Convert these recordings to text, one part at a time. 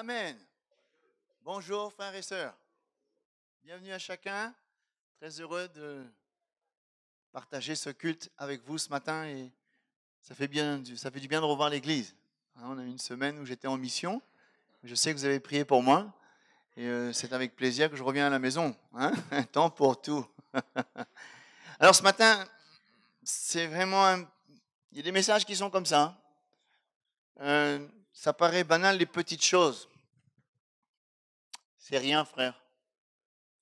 Amen. Bonjour frères et sœurs. Bienvenue à chacun. Très heureux de partager ce culte avec vous ce matin et ça fait du bien de revoir l'église. On a eu une semaine où j'étais en mission. Je sais que vous avez prié pour moi et c'est avec plaisir que je reviens à la maison. Un temps pour tout. Alors ce matin, c'est vraiment il y a des messages qui sont comme ça. Ça paraît banal les petites choses. C'est rien, frère.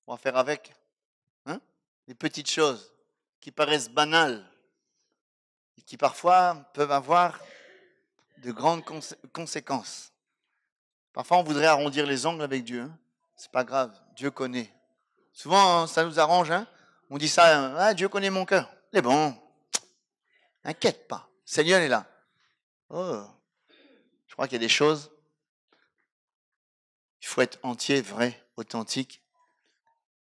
On va faire avec. Les petites choses qui paraissent banales et qui parfois peuvent avoir de grandes conséquences. Parfois, on voudrait arrondir les ongles avec Dieu. C'est pas grave, Dieu connaît. Souvent, ça nous arrange. On dit ça, Dieu connaît mon cœur. C'est bon, n'inquiète pas, le Seigneur est là. Oh, je crois qu'il y a des choses, il faut être entier, vrai, authentique.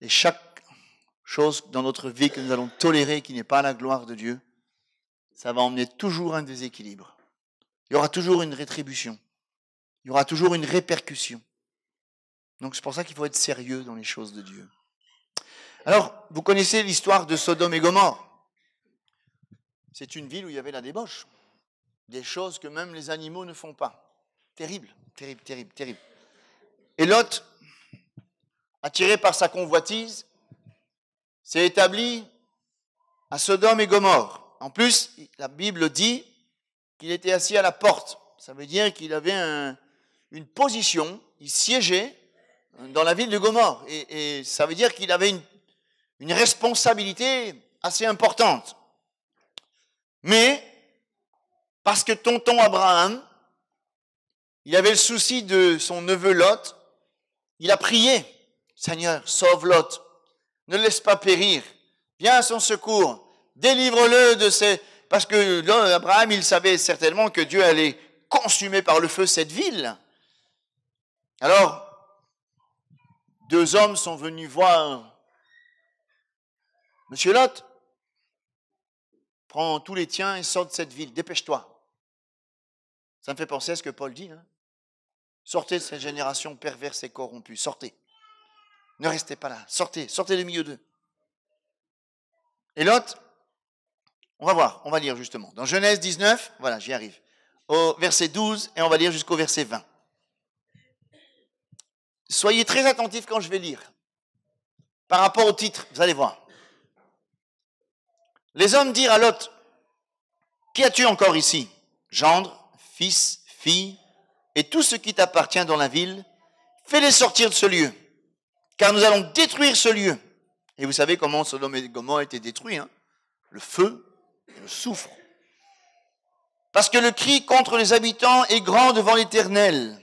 Et chaque chose dans notre vie que nous allons tolérer qui n'est pas la gloire de Dieu, ça va emmener toujours un déséquilibre. Il y aura toujours une rétribution. Il y aura toujours une répercussion. Donc c'est pour ça qu'il faut être sérieux dans les choses de Dieu. Alors, vous connaissez l'histoire de Sodome et Gomorrhe. C'est une ville où il y avait la débauche. Des choses que même les animaux ne font pas. Terrible, terrible, terrible, terrible. Et Lot, attiré par sa convoitise, s'est établi à Sodome et Gomorrhe. En plus, la Bible dit qu'il était assis à la porte. Ça veut dire qu'il avait une position, il siégeait dans la ville de Gomorrhe. Et ça veut dire qu'il avait une responsabilité assez importante. Mais, parce que tonton Abraham, il avait le souci de son neveu Lot, il a prié, Seigneur, sauve Lot, ne le laisse pas périr, viens à son secours, délivre-le de ces... Parce que là, Abraham, il savait certainement que Dieu allait consumer par le feu cette ville. Alors, deux hommes sont venus voir Monsieur Lot, prends tous les tiens et sors de cette ville, dépêche-toi. Ça me fait penser à ce que Paul dit. Sortez de cette génération perverse et corrompue, sortez. Ne restez pas là, sortez du milieu d'eux. Et Lot, on va voir, on va lire justement. Dans Genèse 19, voilà, j'y arrive, au verset 12 et on va lire jusqu'au verset 20. Soyez très attentifs quand je vais lire. Par rapport au titre, vous allez voir. Les hommes dirent à Lot, qui as-tu encore ici? Gendre, fils, fille, et tout ce qui t'appartient dans la ville, fais-les sortir de ce lieu, car nous allons détruire ce lieu. Et vous savez comment Sodome et Gomorrhe étaient détruits, le feu et le soufre. Parce que le cri contre les habitants est grand devant l'Éternel.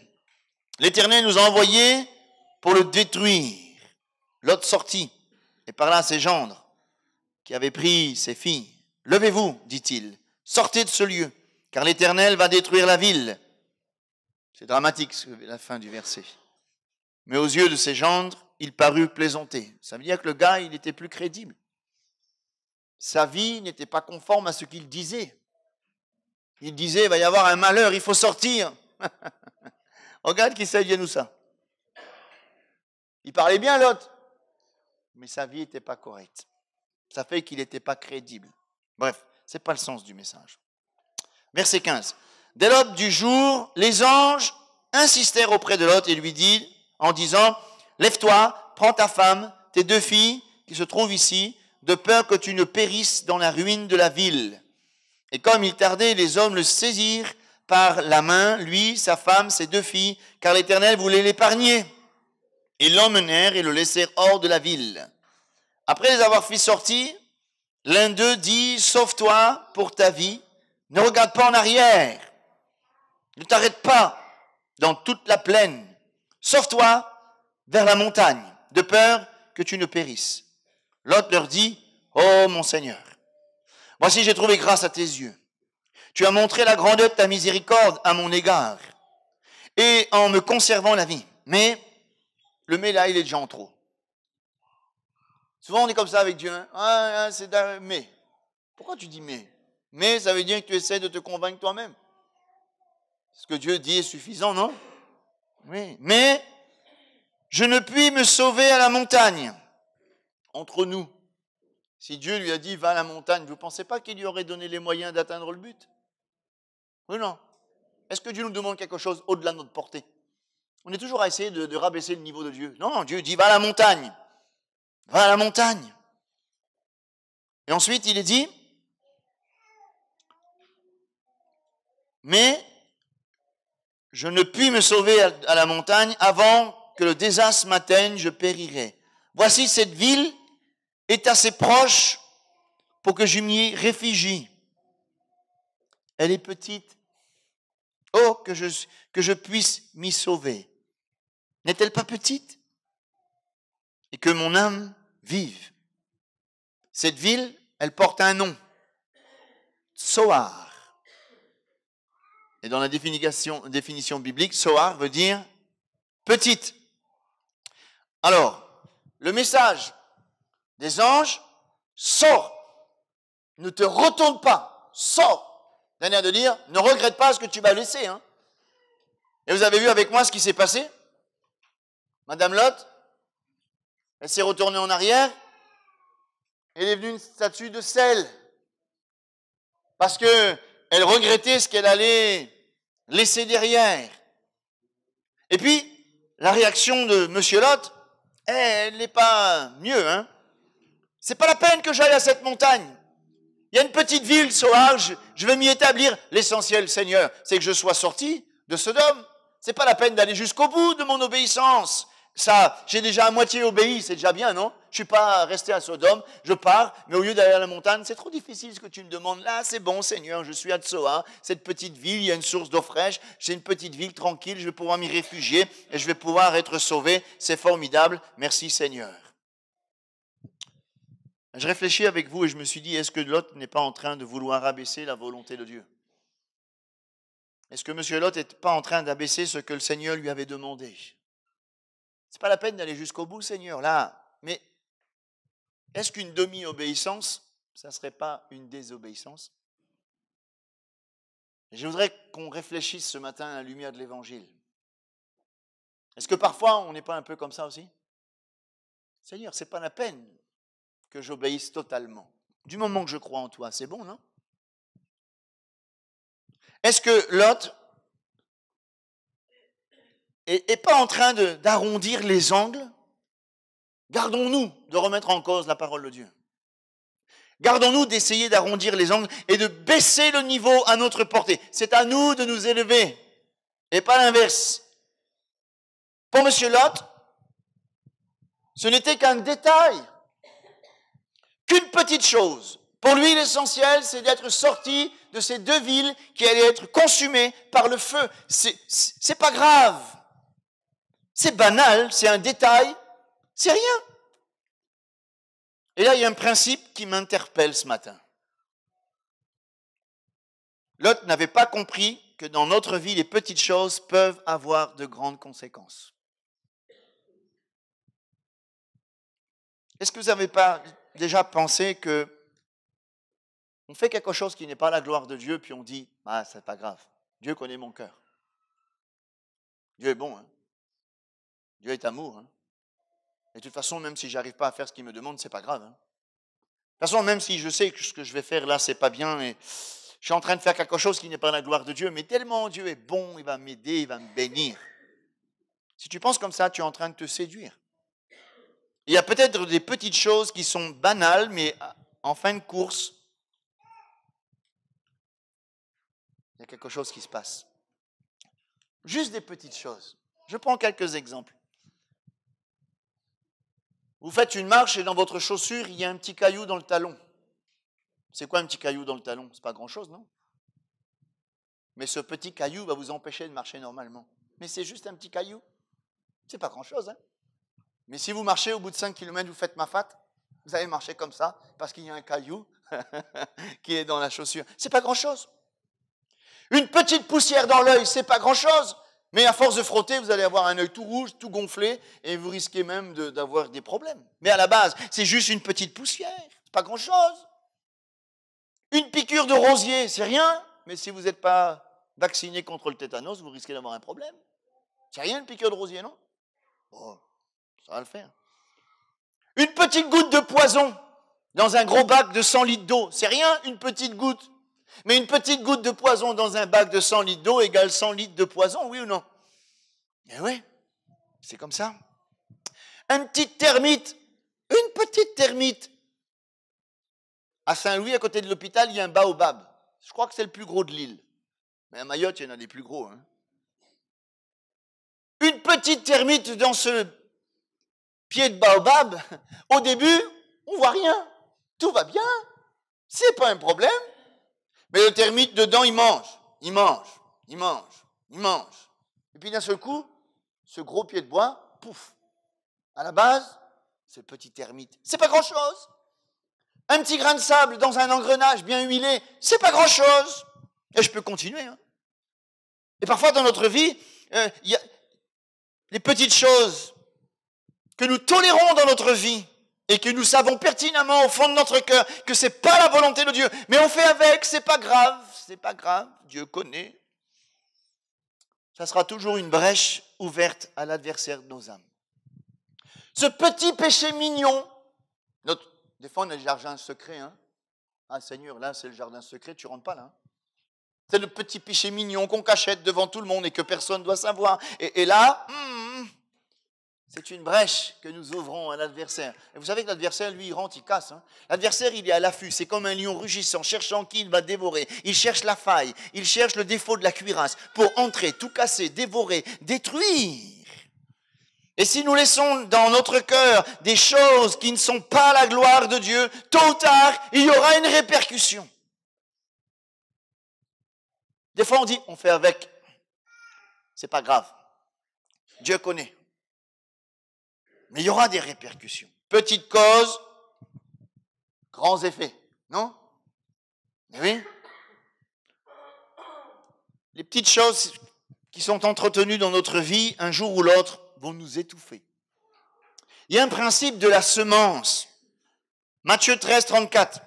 L'Éternel nous a envoyés pour le détruire. Lot sortit et parla à ses gendres, qui avaient pris ses filles. Levez-vous, dit-il, sortez de ce lieu, car l'Éternel va détruire la ville. C'est dramatique, la fin du verset. Mais aux yeux de ses gendres, il parut plaisanter. Ça veut dire que le gars, il était plus crédible. Sa vie n'était pas conforme à ce qu'il disait. Il disait, il va y avoir un malheur, il faut sortir. Regarde qui ça dit nous ça. Il parlait bien l'autre, mais sa vie n'était pas correcte. Ça fait qu'il n'était pas crédible. Bref, ce n'est pas le sens du message. Verset 15. Dès l'aube du jour, les anges insistèrent auprès de Lot et lui dirent, en disant, lève-toi, prends ta femme, tes deux filles qui se trouvent ici, de peur que tu ne périsses dans la ruine de la ville. Et comme il tardait, les hommes le saisirent par la main, lui, sa femme, ses deux filles, car l'Éternel voulait l'épargner. Ils l'emmenèrent et le laissèrent hors de la ville. Après les avoir fait sortir, l'un d'eux dit, sauve-toi pour ta vie, ne regarde pas en arrière, ne t'arrête pas dans toute la plaine, sauve-toi vers la montagne, de peur que tu ne périsses. Lot leur dit, ô mon Seigneur, voici j'ai trouvé grâce à tes yeux. Tu as montré la grandeur de ta miséricorde à mon égard, et en me conservant la vie. Mais le mais là, il est déjà en trop. Souvent on est comme ça avec Dieu. Mais. Pourquoi tu dis mais? Mais ça veut dire que tu essaies de te convaincre toi-même. Ce que Dieu dit est suffisant, non? Oui. Mais je ne puis me sauver à la montagne. Entre nous, si Dieu lui a dit va à la montagne, vous ne pensez pas qu'il lui aurait donné les moyens d'atteindre le but? Oui, non. Est-ce que Dieu nous demande quelque chose au-delà de notre portée? On est toujours à essayer de rabaisser le niveau de Dieu. Non, Dieu dit va à la montagne. Va à la montagne. Et ensuite, il est dit, mais je ne puis me sauver à la montagne avant que le désastre m'atteigne, je périrai. Voici cette ville est assez proche pour que je m'y réfugie. Elle est petite. Oh, que je puisse m'y sauver. N'est-elle pas petite? Et que mon âme vive. Cette ville, elle porte un nom. Tsoar. Et dans la définition biblique, Tsoar veut dire petite. Alors, le message des anges, sors. Ne te retourne pas. Sors. D'un air de dire, ne regrette pas ce que tu vas laisser. Hein. Et vous avez vu avec moi ce qui s'est passé? Madame Lot, elle s'est retournée en arrière. Elle est devenue une statue de sel. Parce que elle regrettait ce qu'elle allait laisser derrière. Et puis, la réaction de Monsieur Lot, elle n'est pas mieux. Hein. C'est pas la peine que j'aille à cette montagne. Il y a une petite ville, Soar, je vais m'y établir. L'essentiel, Seigneur, c'est que je sois sorti de Sodome. C'est pas la peine d'aller jusqu'au bout de mon obéissance. Ça, j'ai déjà à moitié obéi, c'est déjà bien, non? Je suis pas resté à Sodome, je pars, mais au lieu d'aller à la montagne, c'est trop difficile ce que tu me demandes. Là, c'est bon, Seigneur, je suis à Tsoar, cette petite ville, il y a une source d'eau fraîche, c'est une petite ville tranquille, je vais pouvoir m'y réfugier et je vais pouvoir être sauvé. C'est formidable, merci Seigneur. Je réfléchis avec vous et je me suis dit, est-ce que Lot n'est pas en train de vouloir abaisser la volonté de Dieu? Est-ce que M. Lot n'est pas en train d'abaisser ce que le Seigneur lui avait demandé? C'est pas la peine d'aller jusqu'au bout, Seigneur, là. Mais est-ce qu'une demi-obéissance, ça ne serait pas une désobéissance? Et je voudrais qu'on réfléchisse ce matin à la lumière de l'Évangile. Est-ce que parfois, on n'est pas un peu comme ça aussi? Seigneur, ce n'est pas la peine que j'obéisse totalement. Du moment que je crois en toi, c'est bon, non? Est-ce que Lot n'est pas en train d'arrondir les angles? Gardons-nous de remettre en cause la parole de Dieu. Gardons-nous d'essayer d'arrondir les angles et de baisser le niveau à notre portée. C'est à nous de nous élever et pas l'inverse. Pour M. Lot, ce n'était qu'un détail, qu'une petite chose. Pour lui, l'essentiel, c'est d'être sorti de ces deux villes qui allaient être consumées par le feu. C'est pas grave. C'est banal, c'est un détail, c'est rien. Et là, il y a un principe qui m'interpelle ce matin. Lot n'avait pas compris que dans notre vie, les petites choses peuvent avoir de grandes conséquences. Est-ce que vous n'avez pas déjà pensé que on fait quelque chose qui n'est pas la gloire de Dieu, puis on dit, ah, c'est pas grave, Dieu connaît mon cœur. Dieu est bon, hein? Dieu est amour. Hein? Et de toute façon, même si je n'arrive pas à faire ce qu'il me demande, c'est pas grave. Hein? De toute façon, même si je sais que ce que je vais faire là, c'est pas bien, et je suis en train de faire quelque chose qui n'est pas la gloire de Dieu, mais tellement Dieu est bon, il va m'aider, il va me bénir. Si tu penses comme ça, tu es en train de te séduire. Il y a peut-être des petites choses qui sont banales, mais en fin de course, il y a quelque chose qui se passe. Juste des petites choses. Je prends quelques exemples. Vous faites une marche et dans votre chaussure, il y a un petit caillou dans le talon. C'est quoi un petit caillou dans le talon? C'est pas grand-chose, non? Mais ce petit caillou va vous empêcher de marcher normalement. Mais c'est juste un petit caillou. C'est pas grand-chose, hein? Mais si vous marchez au bout de 5 km, vous faites ma fat, vous allez marcher comme ça parce qu'il y a un caillou qui est dans la chaussure. C'est pas grand-chose. Une petite poussière dans l'œil, c'est pas grand-chose. Mais à force de frotter, vous allez avoir un œil tout rouge, tout gonflé, et vous risquez même d'avoir des problèmes. Mais à la base, c'est juste une petite poussière, c'est pas grand-chose. Une piqûre de rosier, c'est rien, mais si vous n'êtes pas vacciné contre le tétanos, vous risquez d'avoir un problème. C'est rien une piqûre de rosier, non? Oh, ça va le faire. Une petite goutte de poison dans un gros bac de 100 litres d'eau. C'est rien, une petite goutte. Mais une petite goutte de poison dans un bac de 100 litres d'eau égale 100 litres de poison, oui ou non? Eh oui, c'est comme ça. Une petite termite. À Saint-Louis, à côté de l'hôpital, il y a un baobab. Je crois que c'est le plus gros de l'île. Mais à Mayotte, il y en a des plus gros. Hein. Une petite termite dans ce pied de baobab, au début, on voit rien. Tout va bien. C'est pas un problème. Mais le termite, dedans, il mange. Et puis d'un seul coup, ce gros pied de bois, pouf. À la base, ce petit termite, c'est pas grand-chose. Un petit grain de sable dans un engrenage bien huilé, c'est pas grand-chose. Et je peux continuer. Hein. Et parfois dans notre vie, il y a les petites choses que nous tolérons dans notre vie et que nous savons pertinemment au fond de notre cœur que c'est pas la volonté de Dieu, mais on fait avec, c'est pas grave, Dieu connaît. Ça sera toujours une brèche ouverte à l'adversaire de nos âmes. Ce petit péché mignon, des fois on a le jardin secret, hein. Ah Seigneur, là c'est le jardin secret, tu rentres pas là. Hein. C'est le petit péché mignon qu'on cachette devant tout le monde et que personne ne doit savoir. Et là, c'est une brèche que nous ouvrons à l'adversaire. Et vous savez que l'adversaire, lui, il rentre, il casse. Hein. L'adversaire, il est à l'affût. C'est comme un lion rugissant, cherchant qui il va dévorer. Il cherche la faille, il cherche le défaut de la cuirasse pour entrer, tout casser, dévorer, détruire. Et si nous laissons dans notre cœur des choses qui ne sont pas la gloire de Dieu, tôt ou tard, il y aura une répercussion. Des fois, on dit, on fait avec. C'est pas grave. Dieu connaît. Mais il y aura des répercussions. Petite cause, grands effets. Non? Mais oui. Les petites choses qui sont entretenues dans notre vie, un jour ou l'autre, vont nous étouffer. Il y a un principe de la semence. Matthieu 13, 34.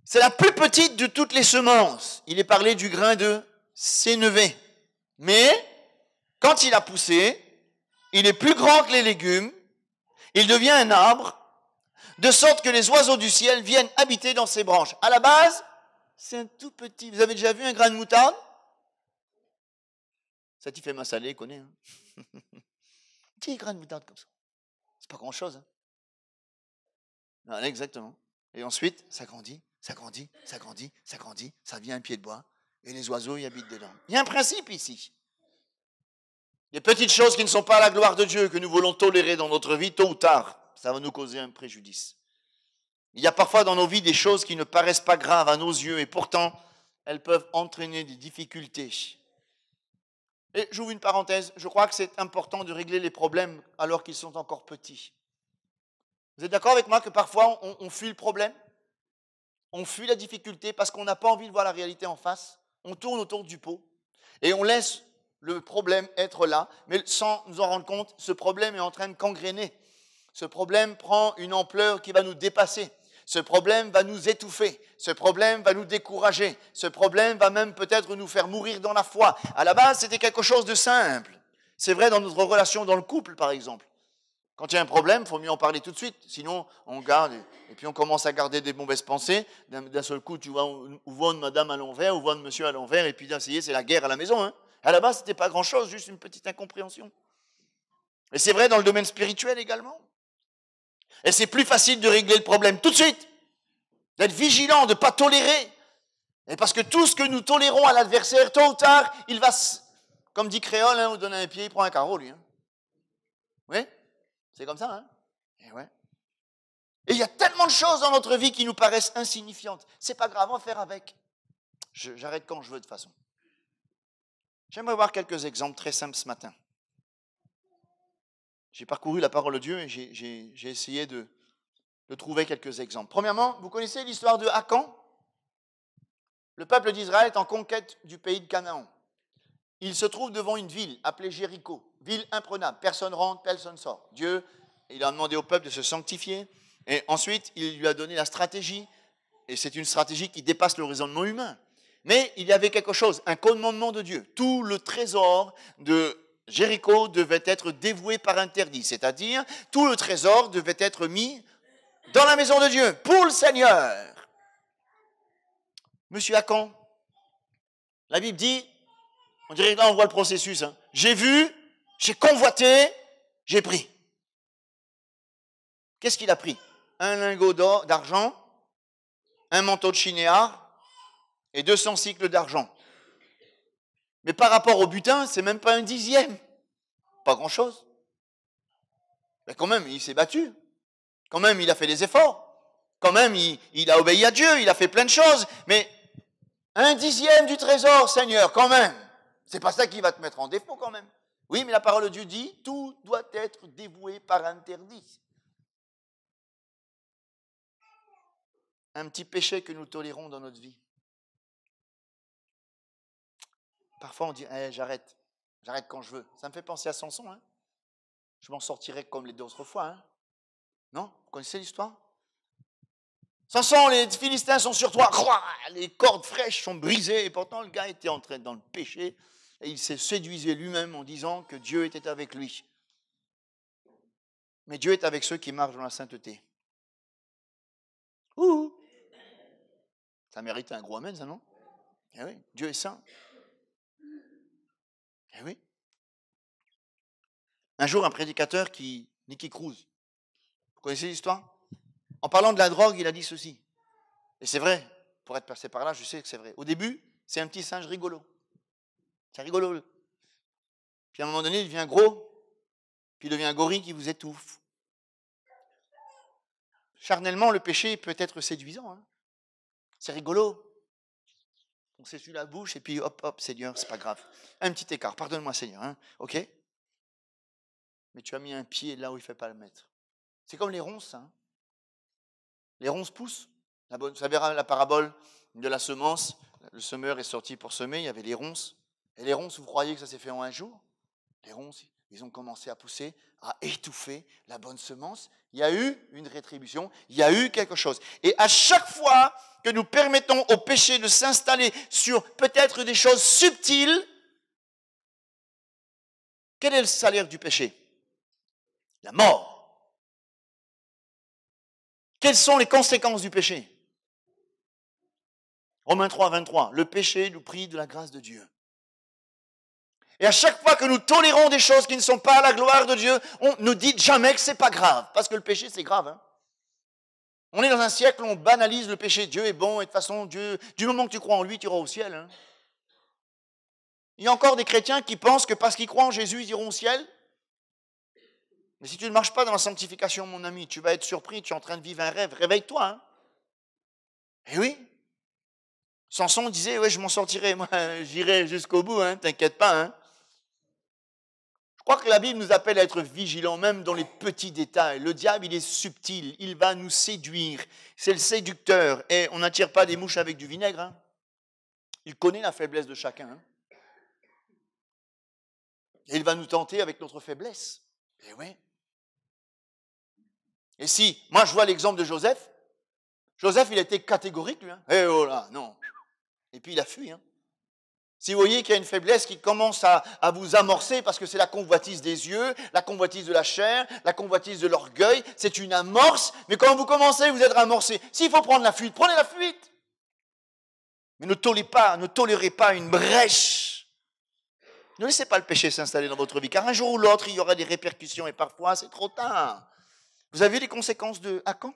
C'est la plus petite de toutes les semences. Il est parlé du grain de sénévé. Mais, quand il a poussé, il est plus grand que les légumes. Il devient un arbre, de sorte que les oiseaux du ciel viennent habiter dans ses branches. À la base, c'est un tout petit. Vous avez déjà vu un grain de moutarde? Ça t'y fait ma salée, connaît. Hein? Petit grain de moutarde comme ça. C'est pas grand-chose. Hein? Non, exactement. Et ensuite, ça grandit, ça devient un pied de bois. Et les oiseaux y habitent dedans. Il y a un principe ici. Les petites choses qui ne sont pas à la gloire de Dieu, que nous voulons tolérer dans notre vie, tôt ou tard, ça va nous causer un préjudice. Il y a parfois dans nos vies des choses qui ne paraissent pas graves à nos yeux, et pourtant, elles peuvent entraîner des difficultés. Et j'ouvre une parenthèse, je crois que c'est important de régler les problèmes alors qu'ils sont encore petits. Vous êtes d'accord avec moi que parfois on fuit le problème? On fuit la difficulté parce qu'on n'a pas envie de voir la réalité en face. On tourne autour du pot et on laisse le problème être là, mais sans nous en rendre compte, ce problème est en train de gangréner. Ce problème prend une ampleur qui va nous dépasser. Ce problème va nous étouffer. Ce problème va nous décourager. Ce problème va même peut-être nous faire mourir dans la foi. À la base, c'était quelque chose de simple. C'est vrai dans notre relation dans le couple, par exemple. Quand il y a un problème, il faut mieux en parler tout de suite. Sinon, on garde, et puis on commence à garder des mauvaises pensées. D'un seul coup, tu vois, ou voit une madame à l'envers, ou voit un monsieur à l'envers, et puis ça y est, c'est la guerre à la maison. Hein. À la base, ce n'était pas grand-chose, juste une petite incompréhension. Et c'est vrai dans le domaine spirituel également. Et c'est plus facile de régler le problème tout de suite, d'être vigilant, de ne pas tolérer. Et parce que tout ce que nous tolérons à l'adversaire, tôt ou tard, il va, comme dit Créole, hein, on donne un pied, il prend un carreau, lui. Hein. Oui, c'est comme ça. Hein. Et ouais. Et il y a tellement de choses dans notre vie qui nous paraissent insignifiantes. C'est pas grave, on va faire avec. J'arrête quand je veux de toute façon. J'aimerais voir quelques exemples très simples ce matin. J'ai parcouru la parole de Dieu et j'ai essayé de trouver quelques exemples. Premièrement, vous connaissez l'histoire de Akan? Le peuple d'Israël est en conquête du pays de Canaan. Il se trouve devant une ville appelée Jéricho, ville imprenable. Personne rentre, personne sort. Dieu, il a demandé au peuple de se sanctifier et ensuite il lui a donné la stratégie. Et c'est une stratégie qui dépasse le raisonnement humain. Mais il y avait quelque chose, un commandement de Dieu. Tout le trésor de Jéricho devait être dévoué par interdit, c'est-à-dire tout le trésor devait être mis dans la maison de Dieu, pour le Seigneur. Monsieur Achan, la Bible dit, on dirait que là on voit le processus, hein. J'ai vu, j'ai convoité, j'ai pris. Qu'est-ce qu'il a pris? Un lingot d'argent, un manteau de chinéar et 200 cycles d'argent. Mais par rapport au butin, c'est même pas un dixième. Pas grand-chose. Mais quand même, il s'est battu. Quand même, il a fait des efforts. Quand même, il a obéi à Dieu, il a fait plein de choses. Mais un dixième du trésor, Seigneur, quand même. C'est pas ça qui va te mettre en défaut, quand même. Oui, mais la parole de Dieu dit, tout doit être dévoué par interdit. Un petit péché que nous tolérons dans notre vie. Parfois, on dit, j'arrête quand je veux. Ça me fait penser à Samson, hein. Je m'en sortirai comme les autres fois, hein. Non? Vous connaissez l'histoire? Samson, les Philistins sont sur toi, les cordes fraîches sont brisées, et pourtant le gars était entré dans le péché, et il s'est séduisé lui-même en disant que Dieu était avec lui. Mais Dieu est avec ceux qui marchent dans la sainteté. Ouh! Ça mérite un gros amen, ça, non? Eh oui, Dieu est saint. Eh oui. Un jour, un prédicateur Nicky Cruz, vous connaissez l'histoire? En parlant de la drogue, il a dit ceci. Et c'est vrai, pour être passé par là, je sais que c'est vrai. Au début, c'est un petit singe rigolo. C'est rigolo. Puis à un moment donné, il devient gros, puis il devient un gorille qui vous étouffe. Charnellement, le péché peut être séduisant, hein. C'est rigolo. On s'essuie la bouche et puis hop, hop, Seigneur, c'est pas grave. Un petit écart, pardonne-moi Seigneur, hein. Ok? Mais tu as mis un pied là où il ne fait pas le mettre. C'est comme les ronces, hein. Les ronces poussent. Vous savez la parabole de la semence, le semeur est sorti pour semer, il y avait les ronces. Et les ronces, vous croyez que ça s'est fait en un jour? Les ronces, ils ont commencé à pousser, à étouffer la bonne semence. Il y a eu une rétribution, il y a eu quelque chose. Et à chaque fois que nous permettons au péché de s'installer sur peut-être des choses subtiles, quel est le salaire du péché? La mort. Quelles sont les conséquences du péché? Romains 3, 23. Le péché nous prive de la grâce de Dieu. Et à chaque fois que nous tolérons des choses qui ne sont pas à la gloire de Dieu, on ne dit jamais que ce n'est pas grave. Parce que le péché, c'est grave, hein. On est dans un siècle où on banalise le péché. Dieu est bon et de toute façon, Dieu, du moment que tu crois en lui, tu iras au ciel, hein. Il y a encore des chrétiens qui pensent que parce qu'ils croient en Jésus, ils iront au ciel. Mais si tu ne marches pas dans la sanctification, mon ami, tu vas être surpris, tu es en train de vivre un rêve. Réveille-toi, hein. Eh oui. Samson disait, ouais, je m'en sortirai, moi, j'irai jusqu'au bout, hein, t'inquiète pas, hein. Je crois que la Bible nous appelle à être vigilants, même dans les petits détails. Le diable, il est subtil, il va nous séduire. C'est le séducteur. Et on n'attire pas des mouches avec du vinaigre, hein. Il connaît la faiblesse de chacun, hein. Et il va nous tenter avec notre faiblesse. Et oui. Et si, moi je vois l'exemple de Joseph. Joseph, il a été catégorique, lui, hein. Eh oh là, non. Et puis il a fui, hein. Si vous voyez qu'il y a une faiblesse qui commence à vous amorcer, parce que c'est la convoitise des yeux, la convoitise de la chair, la convoitise de l'orgueil, c'est une amorce, mais quand vous commencez, vous êtes amorcé. S'il faut prendre la fuite, prenez la fuite. Mais ne tolérez pas une brèche. Ne laissez pas le péché s'installer dans votre vie, car un jour ou l'autre, il y aura des répercussions, et parfois, c'est trop tard. Vous avez vu les conséquences de Achan?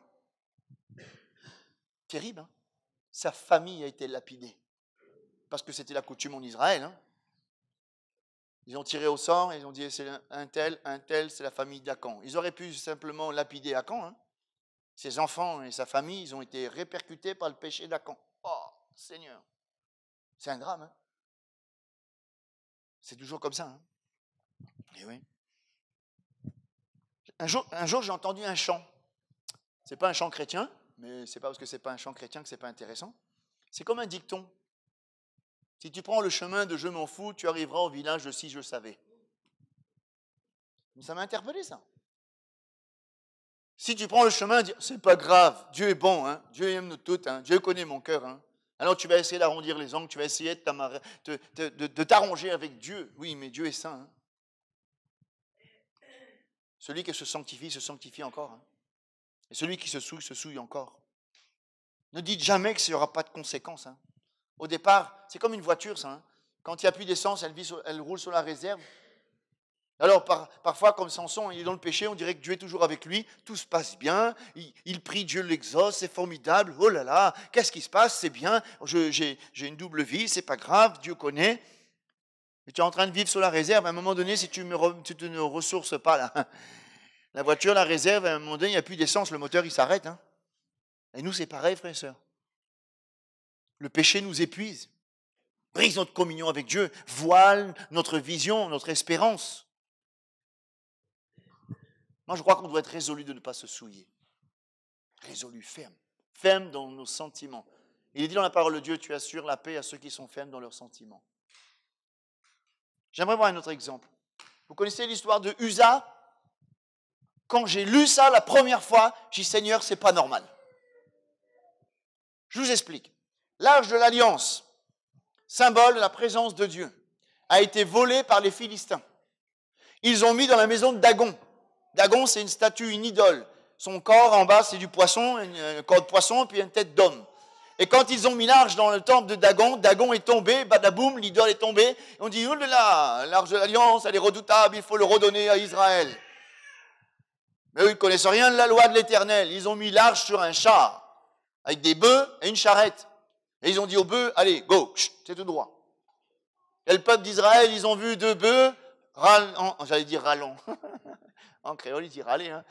Terrible, hein? Sa famille a été lapidée. Parce que c'était la coutume en Israël, hein. Ils ont tiré au sort et ils ont dit c'est un tel, c'est la famille d'Achan. Ils auraient pu simplement lapider Achan, hein. Ses enfants et sa famille, ils ont été répercutés par le péché d'Achan. Oh, Seigneur, c'est un drame, hein. C'est toujours comme ça, hein. Et oui. Un jour, j'ai entendu un chant. C'est pas un chant chrétien, mais c'est pas parce que c'est pas un chant chrétien que c'est pas intéressant. C'est comme un dicton. Si tu prends le chemin de je m'en fous, tu arriveras au village de si je savais. Ça m'a interpellé, ça. Si tu prends le chemin, c'est pas grave, Dieu est bon, hein, Dieu aime nous toutes, hein, Dieu connaît mon cœur, hein. Alors tu vas essayer d'arrondir les angles, tu vas essayer de t'arranger avec Dieu. Oui, mais Dieu est saint, hein. Celui qui se sanctifie encore. Hein. Et celui qui se souille encore. Ne dites jamais qu'il n'y aura pas de conséquences. Hein. Au départ, c'est comme une voiture, ça. Hein. Quand il n'y a plus d'essence, elle roule sur la réserve. Alors, parfois, comme Samson, il est dans le péché, on dirait que Dieu est toujours avec lui, tout se passe bien, il prie, Dieu l'exauce, c'est formidable, oh là là, qu'est-ce qui se passe, c'est bien, j'ai une double vie, c'est pas grave, Dieu connaît. Et tu es en train de vivre sur la réserve, à un moment donné, si tu ne ressources pas là, la voiture, la réserve, à un moment donné, il n'y a plus d'essence, le moteur, il s'arrête. Hein. Et nous, c'est pareil, frères et sœurs. Le péché nous épuise, brise notre communion avec Dieu, voile notre vision, notre espérance. Moi, je crois qu'on doit être résolu de ne pas se souiller. Résolu, ferme. Ferme dans nos sentiments. Il est dit dans la parole de Dieu, tu assures la paix à ceux qui sont fermes dans leurs sentiments. J'aimerais voir un autre exemple. Vous connaissez l'histoire de Uza? Quand j'ai lu ça la première fois, j'ai dit, Seigneur, c'est pas normal. Je vous explique. L'Arche de l'Alliance, symbole de la présence de Dieu, a été volé par les Philistins. Ils ont mis dans la maison de Dagon. Dagon, c'est une statue, une idole. Son corps en bas, c'est du poisson, un corps de poisson, puis une tête d'homme. Et quand ils ont mis l'arche dans le temple de Dagon, Dagon est tombé, badaboum, l'idole est tombée. On dit, oh là là, l'arche de l'Alliance, elle est redoutable, il faut le redonner à Israël. Mais eux, ils ne connaissent rien de la loi de l'Éternel. Ils ont mis l'arche sur un char, avec des bœufs et une charrette. Et ils ont dit aux bœufs, allez, go, c'est tout droit. Et le peuple d'Israël, ils ont vu deux bœufs, j'allais dire rallons. En créole, il dit râler. Hein.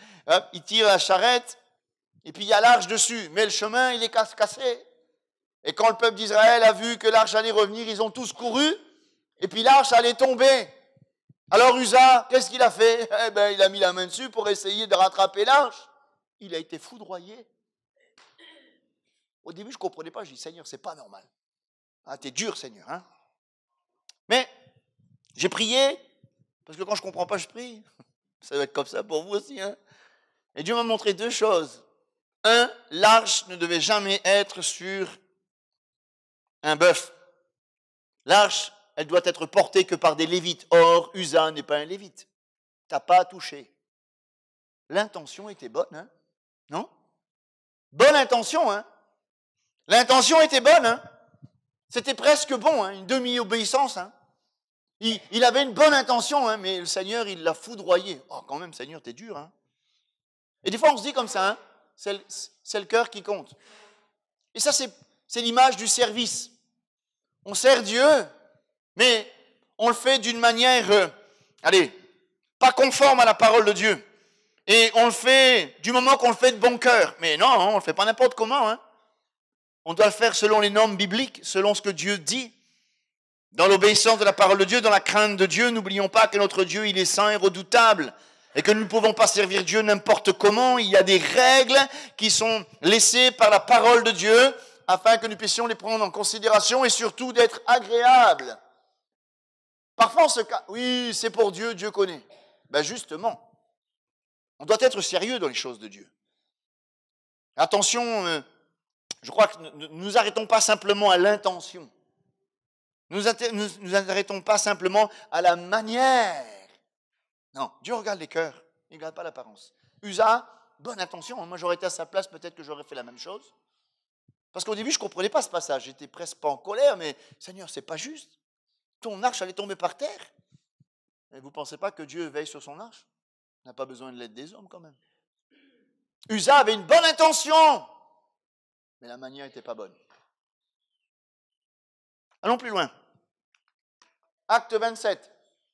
Il tire la charrette, et puis il y a l'arche dessus. Mais le chemin, il est cassé. Et quand le peuple d'Israël a vu que l'arche allait revenir, ils ont tous couru, et puis l'arche allait tomber. Alors Uza, qu'est-ce qu'il a fait? Eh bien, il a mis la main dessus pour essayer de rattraper l'arche. Il a été foudroyé. Au début, je ne comprenais pas. Je dis, Seigneur, c'est pas normal. Ah, t'es dur, Seigneur. Hein? Mais j'ai prié, parce que quand je ne comprends pas, je prie. Ça doit être comme ça pour vous aussi. Hein? Et Dieu m'a montré deux choses. Un, l'arche ne devait jamais être sur un bœuf. L'arche, elle doit être portée que par des lévites. Or, Uza n'est pas un lévite. Tu n'as pas à toucher. L'intention était bonne, hein? Non? Bonne intention, hein? L'intention était bonne, hein? C'était presque bon, hein? Une demi-obéissance, hein? Il avait une bonne intention, hein? Mais le Seigneur, il l'a foudroyé. Oh, quand même, Seigneur, t'es dur, hein? Et des fois, on se dit comme ça, hein? C'est le cœur qui compte. Et ça, c'est l'image du service. On sert Dieu, mais on le fait d'une manière, pas conforme à la parole de Dieu. Et on le fait du moment qu'on le fait de bon cœur. Mais non, on ne le fait pas n'importe comment. Hein. On doit le faire selon les normes bibliques, selon ce que Dieu dit. Dans l'obéissance de la parole de Dieu, dans la crainte de Dieu, n'oublions pas que notre Dieu, il est saint et redoutable. Et que nous ne pouvons pas servir Dieu n'importe comment. Il y a des règles qui sont laissées par la parole de Dieu afin que nous puissions les prendre en considération et surtout d'être agréables. Parfois, on se cache. Oui, c'est pour Dieu, Dieu connaît. Ben justement. On doit être sérieux dans les choses de Dieu. Attention, je crois que nous ne nous arrêtons pas simplement à l'intention. Nous nous arrêtons pas simplement à la manière. Non, Dieu regarde les cœurs, il ne regarde pas l'apparence. Uza, bonne intention. Moi, j'aurais été à sa place, peut-être que j'aurais fait la même chose. Parce qu'au début, je ne comprenais pas ce passage. J'étais presque pas en colère, mais Seigneur, c'est pas juste. Ton arche allait tomber par terre. Et vous ne pensez pas que Dieu veille sur son arche? Il n'a pas besoin de l'aide des hommes quand même. Uza avait une bonne intention, mais la manière n'était pas bonne. Allons plus loin. Acte 27.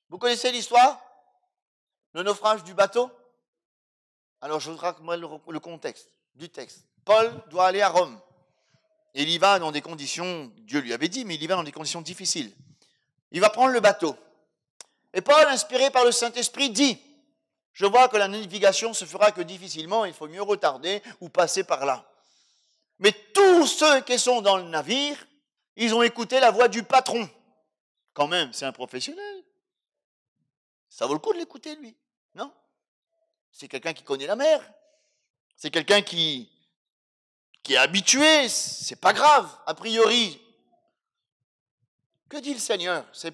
Vous connaissez l'histoire? Le naufrage du bateau? Alors je vous raconte le contexte du texte. Paul doit aller à Rome. Et il y va dans des conditions, Dieu lui avait dit, mais il y va dans des conditions difficiles. Il va prendre le bateau. Et Paul, inspiré par le Saint-Esprit, dit, je vois que la navigation se fera que difficilement, il faut mieux retarder ou passer par là. Mais tous ceux qui sont dans le navire, ils ont écouté la voix du patron. Quand même, c'est un professionnel. Ça vaut le coup de l'écouter, lui, non? C'est quelqu'un qui connaît la mer. C'est quelqu'un qui est habitué. C'est pas grave, a priori. Que dit le Seigneur? C'est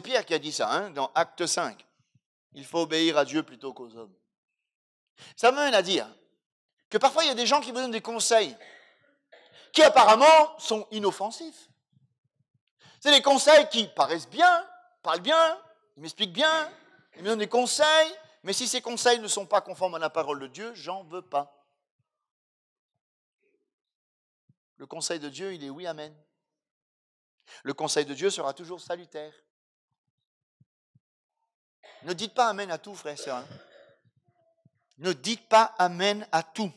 Pierre qui a dit ça, hein, dans Acte 5. Il faut obéir à Dieu plutôt qu'aux hommes. Ça m'amène à dire que parfois il y a des gens qui vous donnent des conseils qui apparemment sont inoffensifs. C'est des conseils qui paraissent bien, parlent bien, ils m'expliquent bien, ils me donnent des conseils, mais si ces conseils ne sont pas conformes à la parole de Dieu, j'en veux pas. Le conseil de Dieu, il est oui, amen. Le conseil de Dieu sera toujours salutaire. Ne dites pas amen à tout, frères et sœurs. Hein. Ne dites pas amen à tout.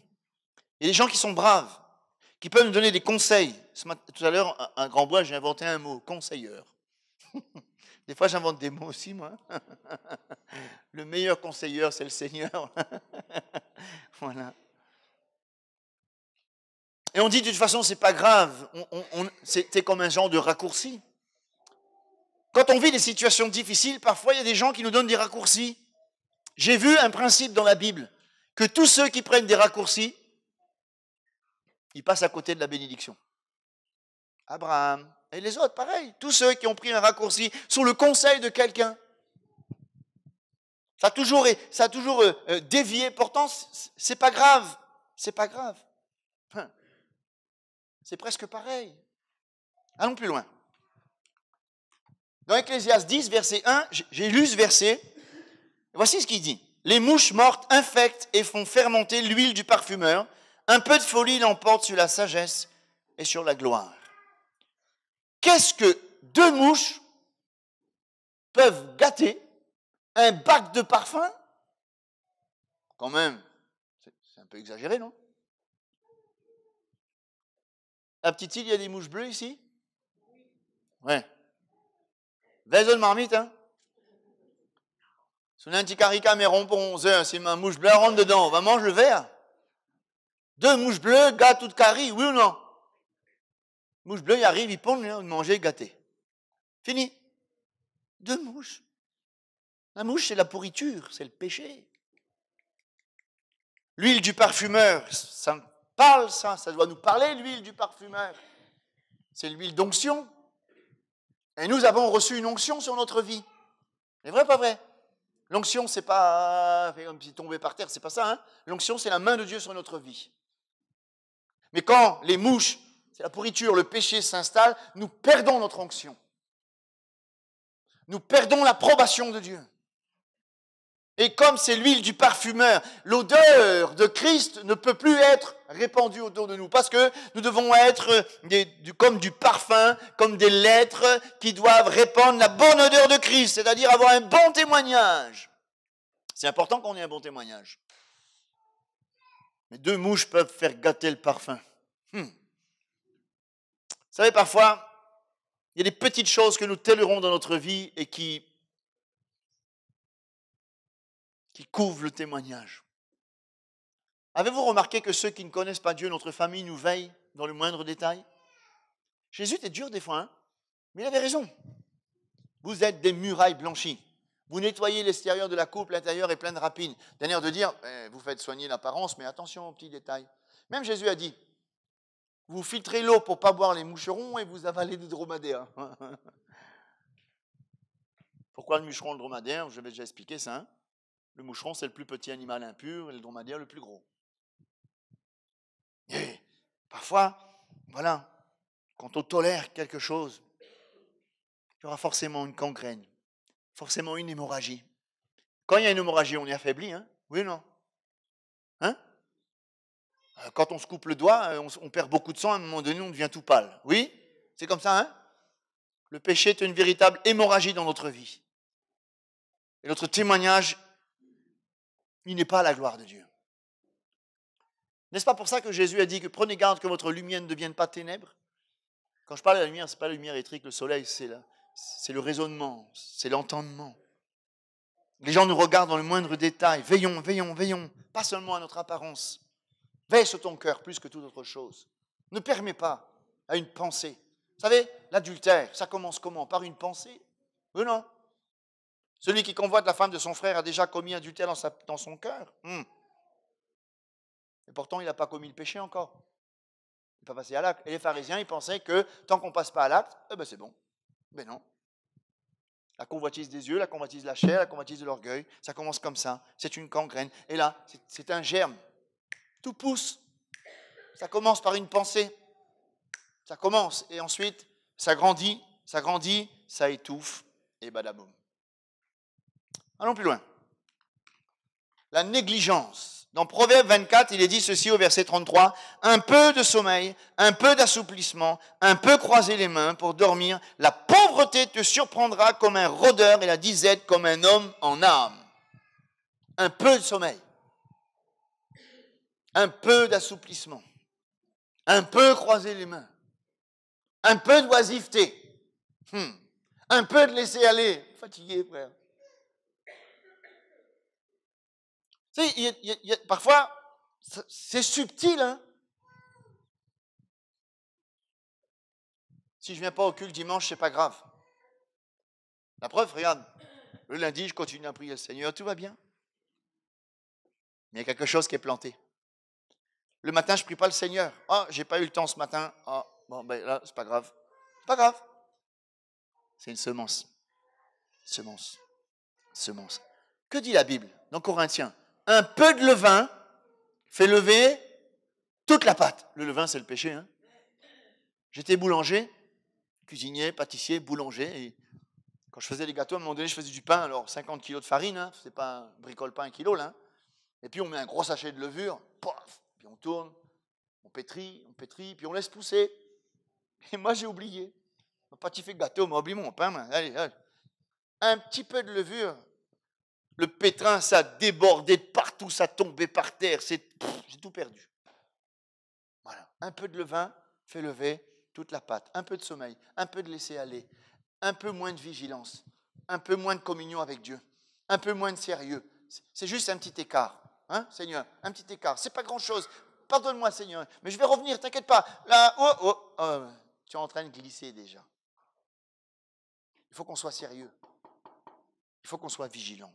Il y a des gens qui sont braves, qui peuvent nous donner des conseils. Tout à l'heure, un grand bois, j'ai inventé un mot, conseilleur. Des fois, j'invente des mots aussi, moi. Le meilleur conseilleur, c'est le Seigneur. Voilà. Et on dit de toute façon, c'est pas grave. C'est comme un genre de raccourci. Quand on vit des situations difficiles, parfois il y a des gens qui nous donnent des raccourcis. J'ai vu un principe dans la Bible, que tous ceux qui prennent des raccourcis, ils passent à côté de la bénédiction. Abraham et les autres, pareil. Tous ceux qui ont pris un raccourci sous le conseil de quelqu'un. Ça a toujours dévié. Pourtant, c'est pas grave. C'est pas grave. C'est presque pareil. Allons plus loin. Dans Ecclésiaste 10, verset 1, j'ai lu ce verset. Voici ce qu'il dit. Les mouches mortes infectent et font fermenter l'huile du parfumeur. Un peu de folie l'emporte sur la sagesse et sur la gloire. Qu'est-ce que 2 mouches peuvent gâter un bac de parfum? Quand même, c'est un peu exagéré, non? À Petite-Île, il y a des mouches bleues ici? Ouais. Vaison de marmite, hein? Si on a un petit carica, mais rond pour 11 heures, si ma mouche bleue rentre dedans, on va manger le verre. 2 mouches bleues gâtent toute carie, oui ou non? Mouche bleue, ils arrivent, ils pondent, ils manger, gâter. Fini. 2 mouches. La mouche, c'est la pourriture, c'est le péché. L'huile du parfumeur, ça me parle, ça doit nous parler, l'huile du parfumeur. C'est l'huile d'onction. Et nous avons reçu une onction sur notre vie. C'est vrai ou pas vrai? L'onction, c'est pas comme si tombé par terre, c'est pas ça. Hein. L'onction, c'est la main de Dieu sur notre vie. Mais quand les mouches, c'est la pourriture, le péché s'installe, nous perdons notre onction. Nous perdons l'approbation de Dieu. Et comme c'est l'huile du parfumeur, l'odeur de Christ ne peut plus être répandue autour de nous parce que nous devons être comme du parfum, comme des lettres qui doivent répandre la bonne odeur de Christ, c'est-à-dire avoir un bon témoignage. C'est important qu'on ait un bon témoignage. Mais 2 mouches peuvent faire gâter le parfum. Vous savez, parfois, il y a des petites choses que nous tolérons dans notre vie et qui couvrent le témoignage. Avez-vous remarqué que ceux qui ne connaissent pas Dieu, notre famille, nous veillent dans le moindre détail? Jésus était dur des fois, hein, mais il avait raison. Vous êtes des murailles blanchies. Vous nettoyez l'extérieur de la coupe, l'intérieur est plein de rapines. D'un air de dire, vous faites soigner l'apparence, mais attention aux petits détails. Même Jésus a dit, vous filtrez l'eau pour ne pas boire les moucherons et vous avalez des dromadaires. Pourquoi le moucheron et le dromadaire? Je vais déjà expliquer ça. Hein. Le moucheron, c'est le plus petit animal impur et le dromadaire, le plus gros. Et parfois, voilà, quand on tolère quelque chose, il y aura forcément une gangrène, forcément une hémorragie. Quand il y a une hémorragie, on est affaibli, hein? Oui ou non? Hein? Quand on se coupe le doigt, on perd beaucoup de sang, à un moment donné, on devient tout pâle. Oui? C'est comme ça, hein? Le péché est une véritable hémorragie dans notre vie. Et notre témoignage, il n'est pas à la gloire de Dieu. N'est-ce pas pour ça que Jésus a dit que prenez garde que votre lumière ne devienne pas ténèbres? Quand je parle de la lumière, ce n'est pas la lumière électrique, le soleil, c'est le raisonnement, c'est l'entendement. Les gens nous regardent dans le moindre détail. Veillons, veillons, veillons. Pas seulement à notre apparence. Veille sur ton cœur plus que toute autre chose. Ne permets pas à une pensée. Vous savez, l'adultère, ça commence comment? Par une pensée? Oui, non? Celui qui convoite la femme de son frère a déjà commis adultère dans son cœur. Et pourtant, il n'a pas commis le péché encore. Il n'est pas passé à l'acte. Et les pharisiens, ils pensaient que tant qu'on ne passe pas à l'acte, c'est bon. Mais non. La convoitise des yeux, la convoitise de la chair, la convoitise de l'orgueil. Ça commence comme ça. C'est une gangrène. Et là, c'est un germe. Tout pousse. Ça commence par une pensée. Ça commence. Et ensuite, ça grandit, ça étouffe. Et badaboum. Allons plus loin. La négligence. Dans Proverbe 24, il est dit ceci au verset 33. Un peu de sommeil, un peu d'assouplissement, un peu croiser les mains pour dormir. La pauvreté te surprendra comme un rôdeur et la disette comme un homme en âme. Un peu de sommeil. Un peu d'assouplissement. Un peu croiser les mains. Un peu d'oisiveté. Un peu de laisser aller. Fatigué, frère. Tu sais, parfois, c'est subtil, hein. Si je ne viens pas au culte dimanche, c'est pas grave. La preuve, regarde, le lundi, je continue à prier le Seigneur, tout va bien. Mais il y a quelque chose qui est planté. Le matin, je ne prie pas le Seigneur. Ah, j'ai pas eu le temps ce matin. Ah, bon, ben là, c'est pas grave. C'est pas grave. C'est une semence. Semence. Semence. Que dit la Bible dans Corinthiens? Un peu de levain fait lever toute la pâte. Le levain, c'est le péché, hein. J'étais boulanger, cuisinier, pâtissier, boulanger. Et quand je faisais des gâteaux, à un moment donné, je faisais du pain. Alors, 50 kilos de farine, hein, c'est pas un bricole pas un kilo, là. Hein. Et puis, on met un gros sachet de levure, paf, puis on tourne, on pétrit, puis on laisse pousser. Et moi, j'ai oublié. Ma pâtissier gâteau m'a oublié mon pain. Allez. Un petit peu de levure. Le pétrin, ça débordait de partout, ça tombait par terre. J'ai tout perdu. Voilà. Un peu de levain fait lever toute la pâte. Un peu de sommeil, un peu de laisser aller, un peu moins de vigilance, un peu moins de communion avec Dieu, un peu moins de sérieux. C'est juste un petit écart. Hein, Seigneur, un petit écart. C'est pas grand-chose. Pardonne-moi, Seigneur, mais je vais revenir, t'inquiète pas. Là, tu es en train de glisser déjà. Il faut qu'on soit sérieux. Il faut qu'on soit vigilant.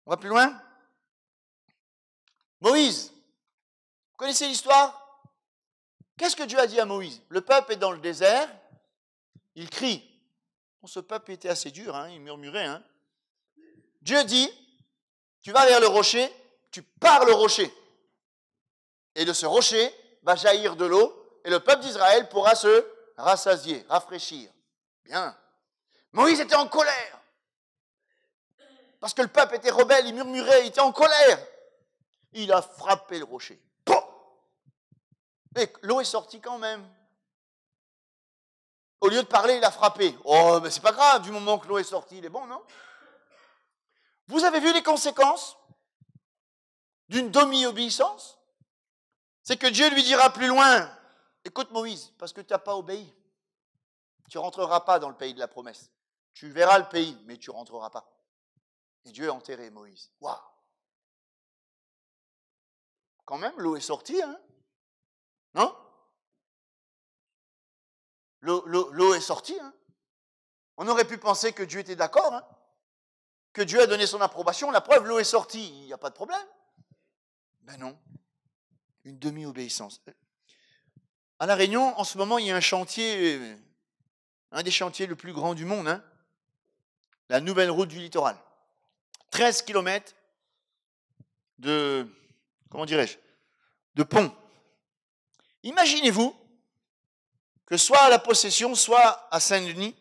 On va plus loin? Moïse. Vous connaissez l'histoire? Qu'est-ce que Dieu a dit à Moïse? Le peuple est dans le désert, il crie. Bon, ce peuple était assez dur, hein, il murmurait. Hein. Dieu dit, tu vas vers le rocher, tu pars le rocher. Et de ce rocher va jaillir de l'eau, et le peuple d'Israël pourra se rassasier, rafraîchir. Bien. Moïse était en colère. Parce que le peuple était rebelle, il murmurait, il était en colère. Il a frappé le rocher. Pouf! Et l'eau est sortie quand même. Au lieu de parler, il a frappé. Oh, mais c'est pas grave, du moment que l'eau est sortie, il est bon, non? Vous avez vu les conséquences d'une demi-obéissance? C'est que Dieu lui dira plus loin, écoute Moïse, parce que tu n'as pas obéi. Tu ne rentreras pas dans le pays de la promesse. Tu verras le pays, mais tu ne rentreras pas. Et Dieu a enterré Moïse. Waouh! Quand même, l'eau est sortie, hein? Non? L'eau est sortie, hein? On aurait pu penser que Dieu était d'accord, hein? Que Dieu a donné son approbation. La preuve, l'eau est sortie, il n'y a pas de problème. Ben non. Une demi-obéissance. À La Réunion, en ce moment, il y a un chantier, un des chantiers le plus grand du monde, hein? La nouvelle route du littoral. 13 kilomètres de, comment dirais-je, de pont. Imaginez-vous que soit à la Possession, soit à Saint-Denis,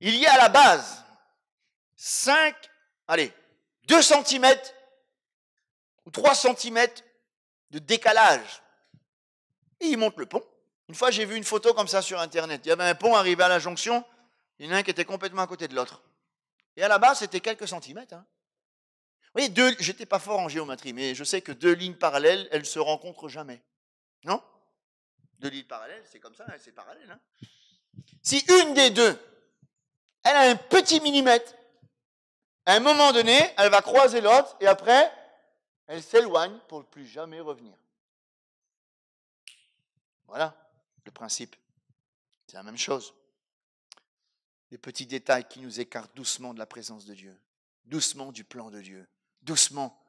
il y a à la base 2 cm ou 3 cm de décalage. Et ils montent le pont. Une fois, j'ai vu une photo comme ça sur Internet. Il y avait un pont arrivé à la jonction, il y en a un qui était complètement à côté de l'autre. Et à la base, c'était quelques centimètres. Hein. Vous voyez, je n'étais pas fort en géométrie, mais je sais que 2 lignes parallèles, elles ne se rencontrent jamais. Non? 2 lignes parallèles, c'est comme ça, c'est parallèle. Hein. Si une des deux, elle a un petit millimètre, à un moment donné, elle va croiser l'autre et après, elle s'éloigne pour ne plus jamais revenir. Voilà le principe. C'est la même chose. Les petits détails qui nous écartent doucement de la présence de Dieu, doucement du plan de Dieu, doucement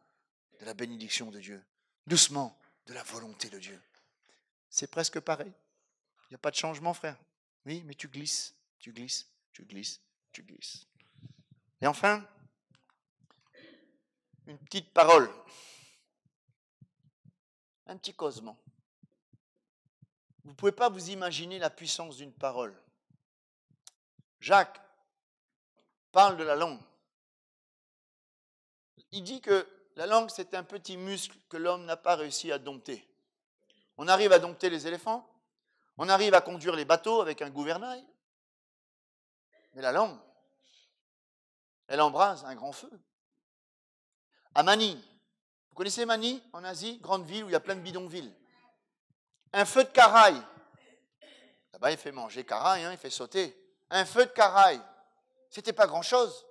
de la bénédiction de Dieu, doucement de la volonté de Dieu. C'est presque pareil. Il n'y a pas de changement, frère. Oui, mais tu glisses, tu glisses. tu glisses, tu glisses. Et enfin, une petite parole, un petit causement. Vous ne pouvez pas vous imaginer la puissance d'une parole. Jacques parle de la langue. Il dit que la langue, c'est un petit muscle que l'homme n'a pas réussi à dompter. On arrive à dompter les éléphants, on arrive à conduire les bateaux avec un gouvernail, mais la langue, elle embrase un grand feu. À Mani, vous connaissez Mani en Asie, grande ville où il y a plein de bidonvilles. Un feu de caraï, là-bas il fait manger caraï, il fait sauter. Un feu de caraï, c'était pas grand-chose.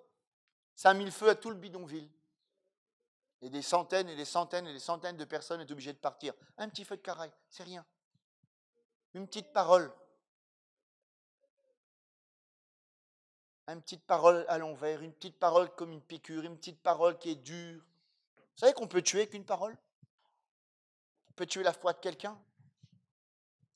Ça a mis le feu à tout le bidonville. Et des centaines et des centaines et des centaines de personnes étaient obligées de partir. Un petit feu de caraï, c'est rien. Une petite parole. Une petite parole à l'envers, une petite parole comme une piqûre, une petite parole qui est dure. Vous savez qu'on peut tuer avec une parole? On peut tuer la foi de quelqu'un?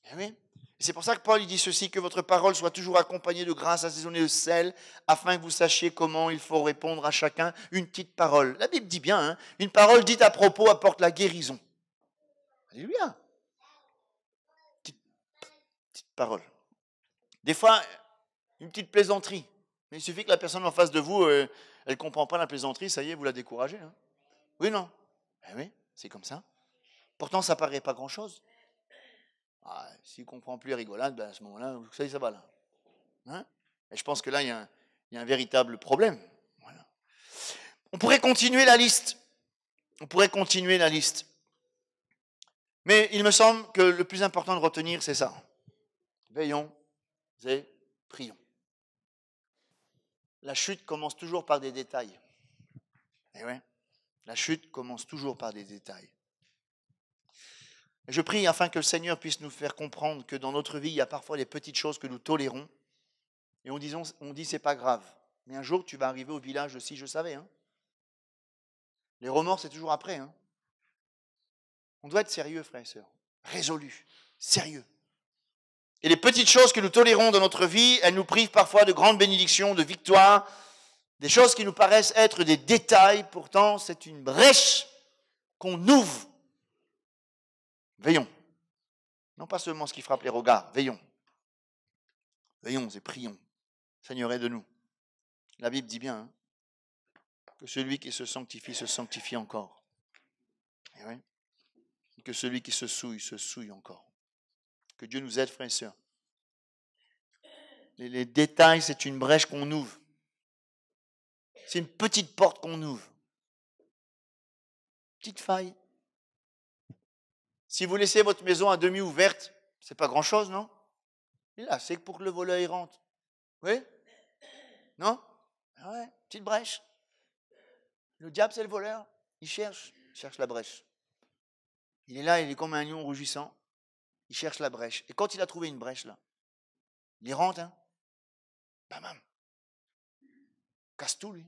Eh oui. Et c'est pour ça que Paul il dit ceci, que votre parole soit toujours accompagnée de grâce assaisonnée de sel, afin que vous sachiez comment il faut répondre à chacun. Une petite parole. La Bible dit bien, une parole dite à propos apporte la guérison. Alléluia. Petite parole. Des fois, une petite plaisanterie. Mais il suffit que la personne en face de vous, elle ne comprend pas la plaisanterie, ça y est, vous la découragez. Oui, non? Eh oui, c'est comme ça. Pourtant, ça ne paraît pas grand-chose. S'il ne comprend plus les rigolades, à ce moment-là, vous savez, ça va là. Et je pense que là, il y a un véritable problème. Voilà. On pourrait continuer la liste. Mais il me semble que le plus important de retenir, c'est ça. Veillons et prions. La chute commence toujours par des détails. Eh ouais, la chute commence toujours par des détails. Et je prie afin que le Seigneur puisse nous faire comprendre que dans notre vie, il y a parfois des petites choses que nous tolérons. Et on dit c'est pas grave. Mais un jour, tu vas arriver au village de Si je savais. Les remords, c'est toujours après. On doit être sérieux, frères et sœurs. Résolu, sérieux. Et les petites choses que nous tolérons dans notre vie, elles nous privent parfois de grandes bénédictions, de victoires, des choses qui nous paraissent être des détails. Pourtant, c'est une brèche qu'on ouvre. Veillons. Non pas seulement ce qui frappe les regards, veillons. Veillons et prions. Seigneur, aide-nous. La Bible dit bien que celui qui se sanctifie encore. Et oui. Que celui qui se souille encore. Que Dieu nous aide, frères et sœurs. Les détails, c'est une brèche qu'on ouvre. C'est une petite porte qu'on ouvre. Petite faille. Si vous laissez votre maison à demi ouverte, c'est pas grand-chose, non? Et là, c'est pour que le voleur y rentre. Oui? Non? Ah ouais, petite brèche. Le diable, c'est le voleur. Il cherche la brèche. Il est là, il est comme un lion rugissant. Il cherche la brèche. Et quand il a trouvé une brèche, là, il y rentre, bam, casse tout, lui.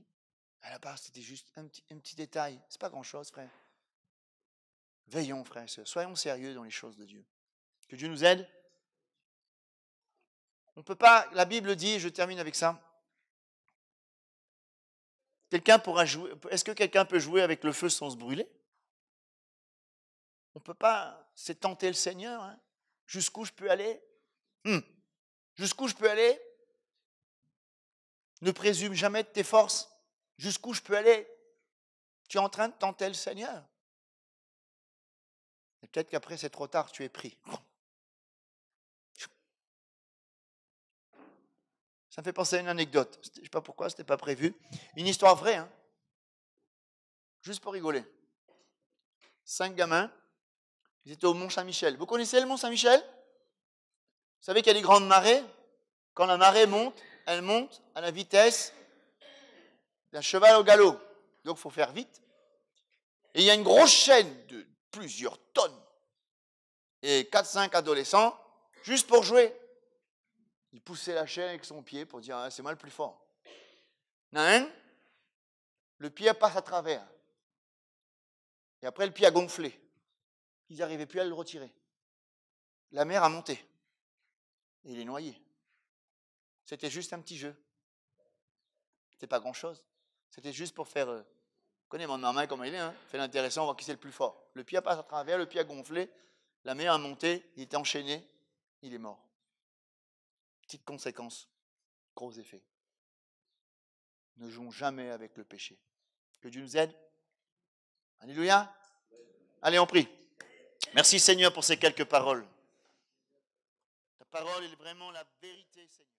À la base, c'était juste un petit détail. C'est pas grand-chose, frère. Veillons, frères et sœurs. Soyons sérieux dans les choses de Dieu. Que Dieu nous aide. On ne peut pas, la Bible dit, je termine avec ça. Est-ce que quelqu'un peut jouer avec le feu sans se brûler? On ne peut pas, c'est tenter le Seigneur. Jusqu'où je peux aller? Jusqu'où je peux aller? Ne présume jamais de tes forces. Jusqu'où je peux aller? Tu es en train de tenter le Seigneur. Et peut-être qu'après, c'est trop tard, tu es pris. Ça me fait penser à une anecdote. Je ne sais pas pourquoi, ce n'était pas prévu. Une histoire vraie, juste pour rigoler. 5 gamins, ils étaient au Mont-Saint-Michel. Vous connaissez le Mont-Saint-Michel? Vous savez qu'il y a des grandes marées. Quand la marée monte, elle monte à la vitesse d'un cheval au galop. Donc, il faut faire vite. Et il y a une grosse chaîne de plusieurs tonnes. Et 4-5 adolescents, juste pour jouer. Il poussait la chaîne avec son pied pour dire c'est moi le plus fort. Il y en a un, le pied passe à travers. Et après, le pied a gonflé. Ils n'arrivaient plus à le retirer. La mer a monté. Et il est noyé. C'était juste un petit jeu. C'était pas grand-chose. C'était juste pour faire... connais mon main comment il est, hein? Fait l'intéressant, on voit qui c'est le plus fort. Le pied passe à travers, le pied a gonflé, la meilleure a monté, il était enchaîné, il est mort. Petite conséquence, gros effet. Ne jouons jamais avec le péché. Que Dieu nous aide. Alléluia. Allez, on prie. Merci Seigneur pour ces quelques paroles. Ta parole est vraiment la vérité, Seigneur.